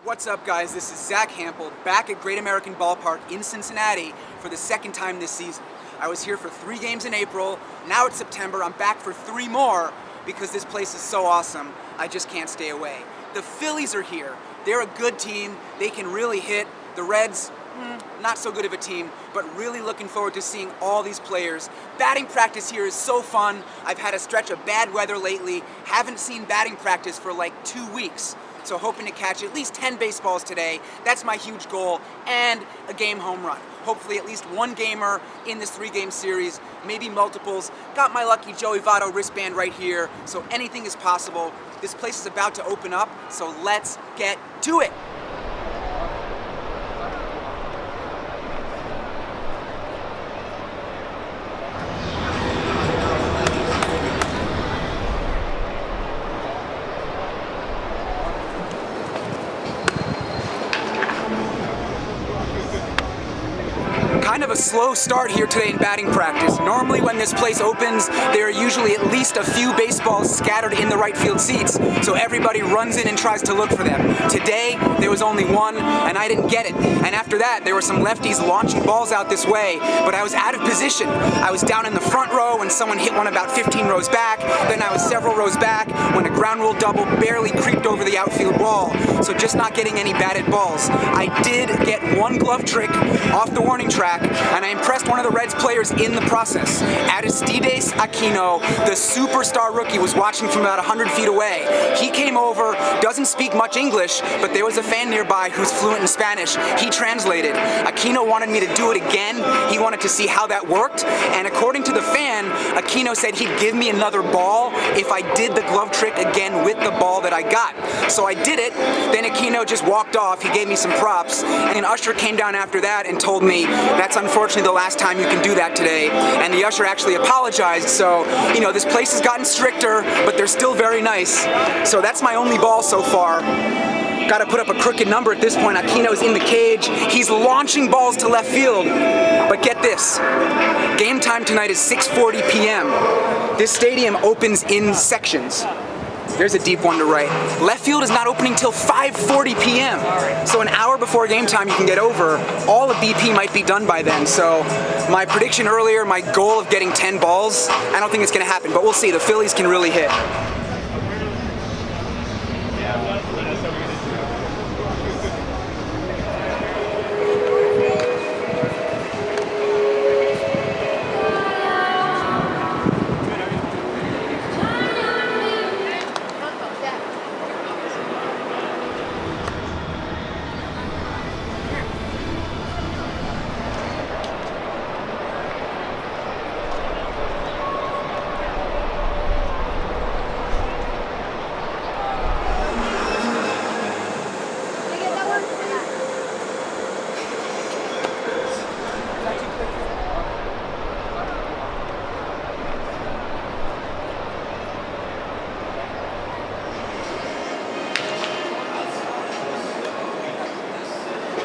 What's up, guys? This is Zack Hample, back at Great American Ballpark in Cincinnati for the second time this season. I was here for 3 games in April, now it's September, I'm back for 3 more because this place is so awesome, I just can't stay away. The Phillies are here. They're a good team, they can really hit. The Reds, not so good of a team, but really looking forward to seeing all these players. Batting practice here is so fun. I've had a stretch of bad weather lately, haven't seen batting practice for like 2 weeks. So hoping to catch at least 10 baseballs today. That's my huge goal, and a game home run. Hopefully at least one gamer in this 3-game series, maybe multiples. Got my lucky Joey Votto wristband right here, so anything is possible. This place is about to open up, so let's get to it. Kind of a slow start here today in batting practice. Normally when this place opens, there are usually at least a few baseballs scattered in the right field seats, so everybody runs in and tries to look for them. Today, there was only one, and I didn't get it. And after that, there were some lefties launching balls out this way, but I was out of position. I was down in the front row when someone hit one about 15 rows back, then I was several rows back when a ground rule double barely creeped over the outfield wall, so just not getting any batted balls. I did get one glove trick off the warning track, and I impressed one of the Reds players in the process. Aristides Aquino, the superstar rookie, was watching from about 100 feet away. He came over, doesn't speak much English, but there was a fan nearby who's fluent in Spanish. He translated. Aquino wanted me to do it again. He wanted to see how that worked, and according to the fan, Aquino said he'd give me another ball if I did the glove trick again with the ball that I got. So I did it, then Aquino just walked off. He gave me some props, and an usher came down after that and told me, that's unfortunately the last time you can do that today. And the usher actually apologized, so, you know, this place has gotten stricter, but they're still very nice. So that's my only ball so far. Got to put up a crooked number at this point. Aquino's in the cage. He's launching balls to left field. But get this, game time tonight is 6:40 p.m. This stadium opens in sections. There's a deep one to right. Left field is not opening till 5:40 p.m. So an hour before game time you can get over. All of BP might be done by then. So my prediction earlier, my goal of getting 10 balls, I don't think it's going to happen, but we'll see. The Phillies can really hit.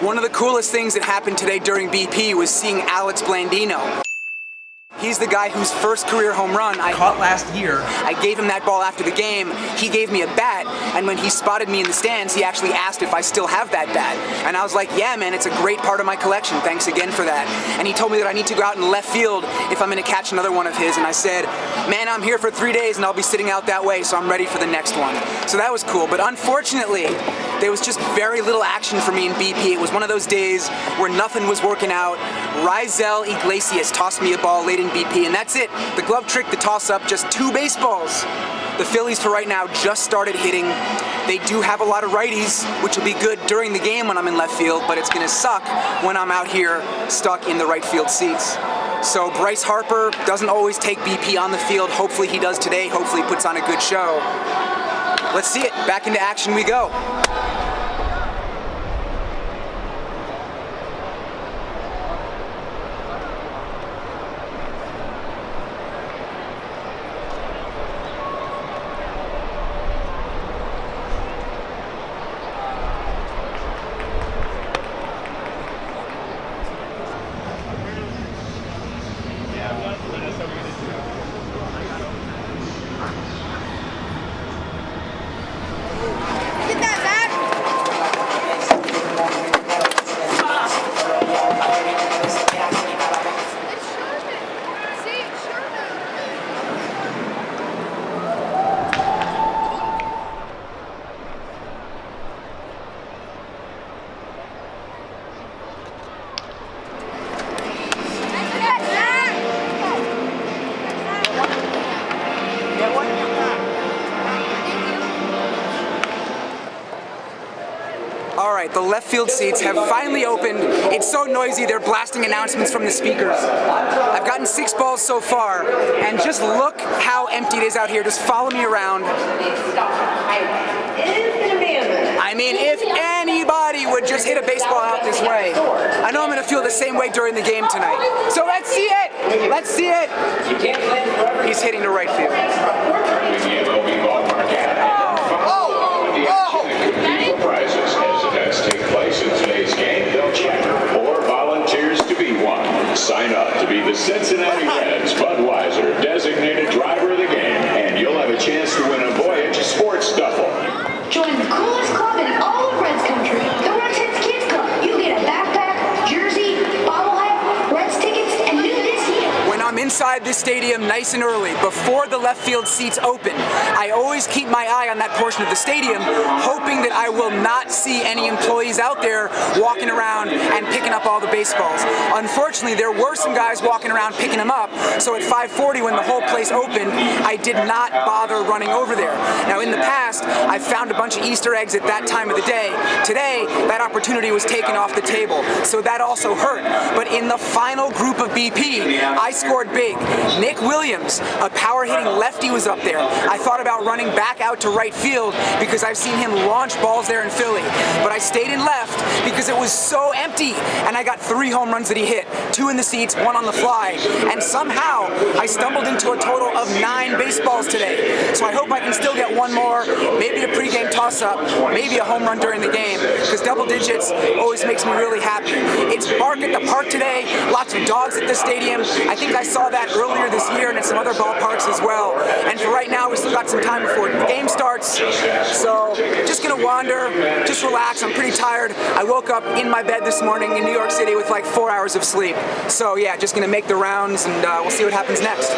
One of the coolest things that happened today during BP was seeing Alex Blandino. He's the guy whose first career home run I caught last year. I gave him that ball after the game. He gave me a bat, and when he spotted me in the stands, he actually asked if I still have that bat. And I was like, yeah, man, it's a great part of my collection. Thanks again for that. And he told me that I need to go out in left field if I'm going to catch another one of his. And I said, man, I'm here for 3 days, and I'll be sitting out that way, so I'm ready for the next one. So that was cool. But unfortunately, there was just very little action for me in BP. It was one of those days where nothing was working out. Rizel Iglesias tossed me a ball late in BP, and that's it. The glove trick, the toss-up, just 2 baseballs. The Phillies, for right now, just started hitting. They do have a lot of righties, which will be good during the game when I'm in left field, but it's going to suck when I'm out here stuck in the right field seats. So Bryce Harper doesn't always take BP on the field. Hopefully he does today. Hopefully he puts on a good show. Let's see it. Back into action we go. Get that, Zack! All right, the left field seats have finally opened. It's so noisy, they're blasting announcements from the speakers. I've gotten 6 balls so far, and just look how empty it is out here. Just follow me around. I mean, if anybody would just hit a baseball out this way, I know I'm going to feel the same way during the game tonight. So let's see it! Let's see it! He's hitting to right field. Prizes as events take place in today's game. They'll chapter 4 volunteers to be one. Sign up to be the Cincinnati Reds Budweiser designated driver of the game, and you'll have a chance to win a Voyage Sports Duffel. Join the coolest club in all of Reds country, the Reds Hits Kids Club. You get a backpack, jersey, bobblehead, Reds tickets, and new this year. When I'm inside this stadium nice and early, before the left field seats open, I always keep my eye on that portion of the stadium, hoping that I will not see any employees out there walking around and picking up all the baseballs. Unfortunately, there were some guys walking around picking them up, so at 5:40 when the whole place opened, I did not bother running over there. Now in the past, I've found a bunch of Easter eggs at that time of the day. Today, that opportunity was taken off the table, so that also hurt. But in the final group of BP, I scored big. Nick Williams, a power-hitting lefty, was up there. I thought about running back out to right field because I've seen him launch balls there in Philly. But I stayed in left because it was so empty, and I got 3 home runs that he hit. 2 in the seats, 1 on the fly. And somehow, I stumbled into a total of 9 baseballs today. So I hope I can still get 1 more, maybe a pregame toss-up, maybe a home run during the game, because double digits always makes me really happy. It's bark at the park today, lots of dogs at the stadium. I think I saw that earlier this year and at some other ballparks as well. And for right now, we still got some time before the game starts. So just gonna wander, just relax. I'm pretty tired. I woke up in my bed this morning in New York City with like 4 hours of sleep. So yeah, just gonna make the rounds, and we'll see what happens next.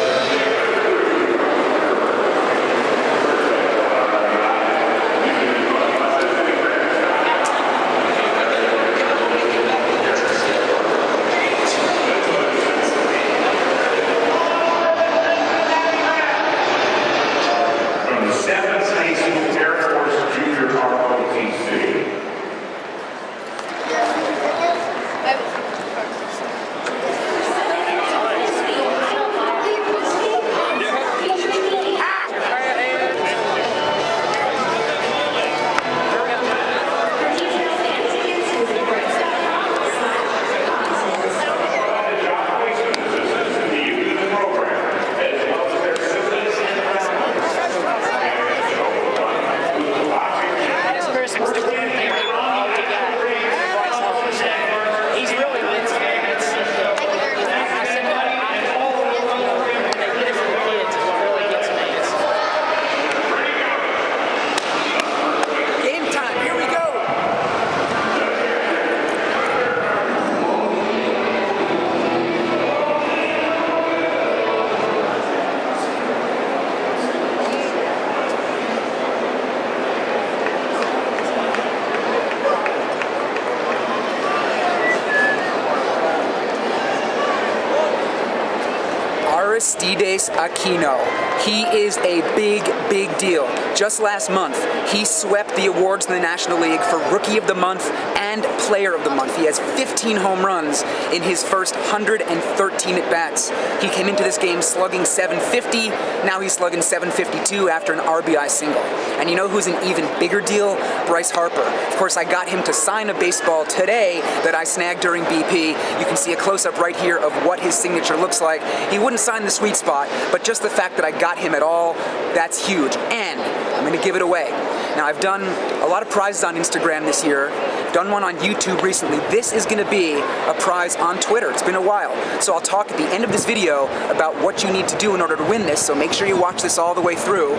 Aristides Aquino. He is a big, big deal. Just last month, he swept the awards in the National League for Rookie of the Month and Player of the Month. He has 15 home runs in his first 113 at-bats. He came into this game slugging .750. Now he's slugging .752 after an RBI single. And you know who's an even bigger deal? Bryce Harper. Of course, I got him to sign a baseball today that I snagged during BP. You can see a close-up right here of what his signature looks like. He wouldn't sign the sweet spot, but just the fact that I got him at all, that's huge. And I'm going to give it away. Now, I've done a lot of prizes on Instagram this year. I've done one on YouTube recently. This is going to be a prize on Twitter. It's been a while. So I'll talk at the end of this video about what you need to do in order to win this, so make sure you watch this all the way through.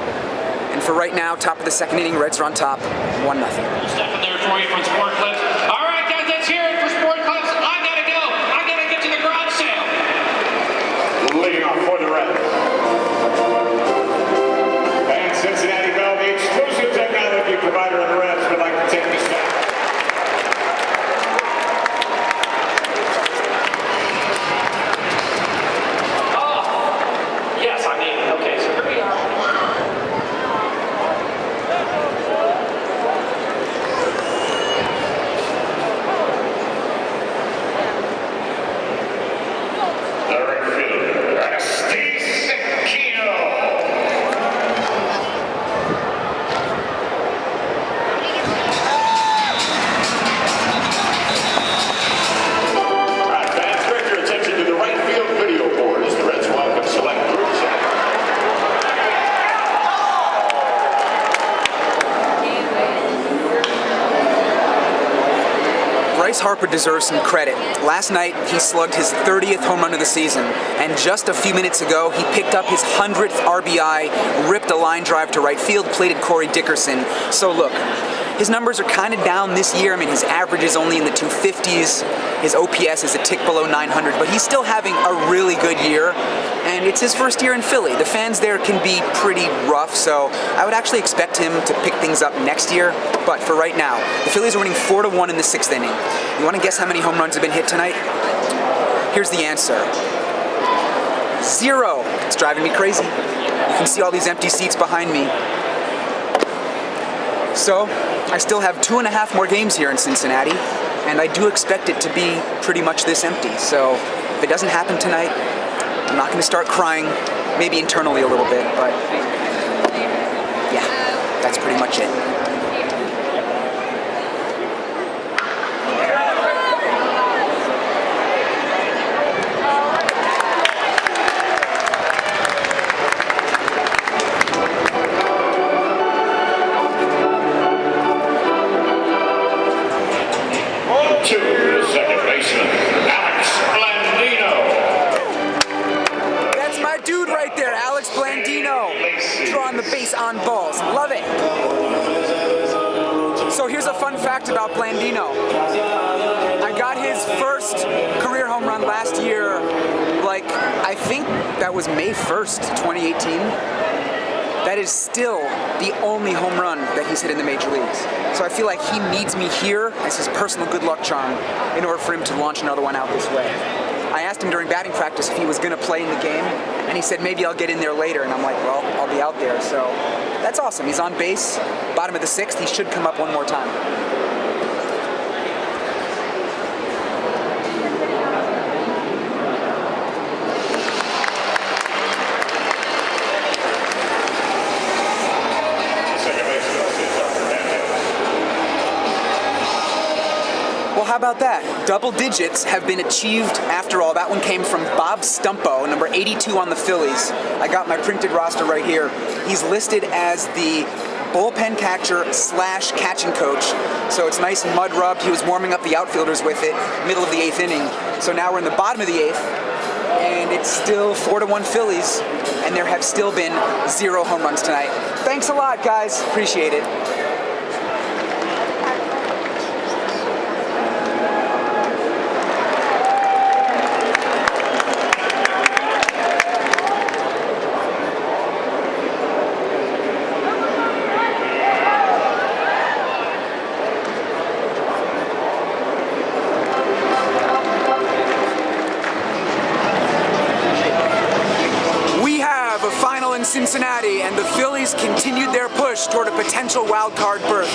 And for right now, top of the second inning, Reds are on top, 1-0. Step in there for you from Sport Clips. All right, guys, let's hear it for Sport Clips. I gotta go. I gotta get to the garage sale. Leading off for the Reds. And Cincinnati Bell, the exclusive technology provider of the Reds, would like to take this back. Oh, yes, I mean, okay, so here we are. Bryce Harper deserves some credit. Last night, he slugged his 30th home run of the season, and just a few minutes ago, he picked up his 100th RBI, ripped a line drive to right field, plated Corey Dickerson. So look, his numbers are kind of down this year. I mean, his average is only in the 250s. His OPS is a tick below 900, but he's still having a really good year, and it's his first year in Philly. The fans there can be pretty rough, so I would actually expect him to pick things up next year. But for right now, the Phillies are winning 4-1 in the 6th inning. You want to guess how many home runs have been hit tonight? Here's the answer. 0. It's driving me crazy. You can see all these empty seats behind me. So, I still have 2.5 more games here in Cincinnati, and I do expect it to be pretty much this empty. So, if it doesn't happen tonight, I'm not going to start crying, maybe internally a little bit, but yeah, that's pretty much it. To the second baseman, Alex Blandino. That's my dude right there, Alex Blandino, drawing the base on balls. Love it. So here's a fun fact about Blandino. I got his first career home run last year, like, I think that was May 1st, 2018. That is still the only home run that he's hit in the major leagues. So I feel like he needs me here as his personal good luck charm in order for him to launch another one out this way. I asked him during batting practice if he was going to play in the game, and he said maybe I'll get in there later, and I'm like, well, I'll be out there. So that's awesome. He's on base, bottom of the 6th. He should come up one more time. Well, how about that? Double digits have been achieved after all. That one came from Bob Stumpo, number 82 on the Phillies. I got my printed roster right here. He's listed as the bullpen catcher / catching coach. So it's nice and mud rubbed. He was warming up the outfielders with it, middle of the 8th inning. So now we're in the bottom of the 8th, and it's still 4-1 Phillies, and there have still been 0 home runs tonight. Thanks a lot, guys. Appreciate it. In Cincinnati, and the Phillies continued their push toward a potential wild card berth.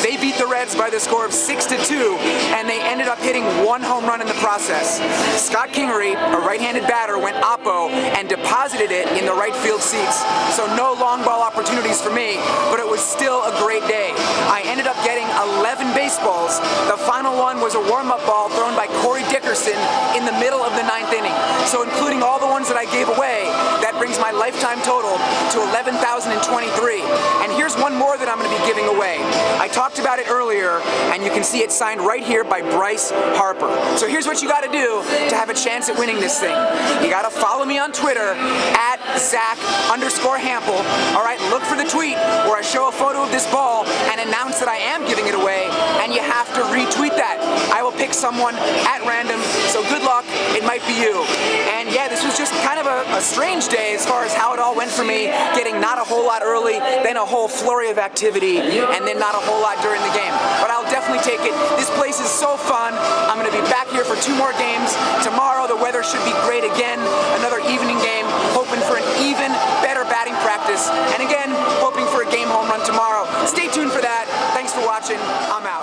They beat the Reds by the score of 6-2, and they ended up hitting 1 home run in the process. Scott Kingery, a right-handed batter, went oppo and deposited it in the right field seats. So no long ball opportunities for me, but it was still a great day. I ended up getting 11 baseballs. The final one was a warm-up ball thrown by Corey Dickerson in the middle of the 9th inning. So including all the ones that I gave away, that brings my lifetime total to 11,023. And here's one more that I'm going to be giving away. I talked about it earlier, and you can see it signed right here by Bryce Harper. So here's what you got to do to have a chance at winning this thing. You got to follow me on Twitter at Zack_Hample. All right, look for the tweet where I show a photo of this ball and announce that I am giving it away, and you have to retweet that. I will pick someone at random, so good luck. It might be you. And yeah, this was just kind of a strange day as far as how it all went for me, getting not a whole lot early, then a whole flurry of activity, and then not a whole lot during the game. But I'll definitely take it. This place is so fun. I'm going to be back here for 2 more games. Tomorrow the weather should be great again. Another evening game, hoping for an even better batting practice. And again, hoping for a game home run tomorrow. Stay tuned for that. Thanks for watching. I'm out.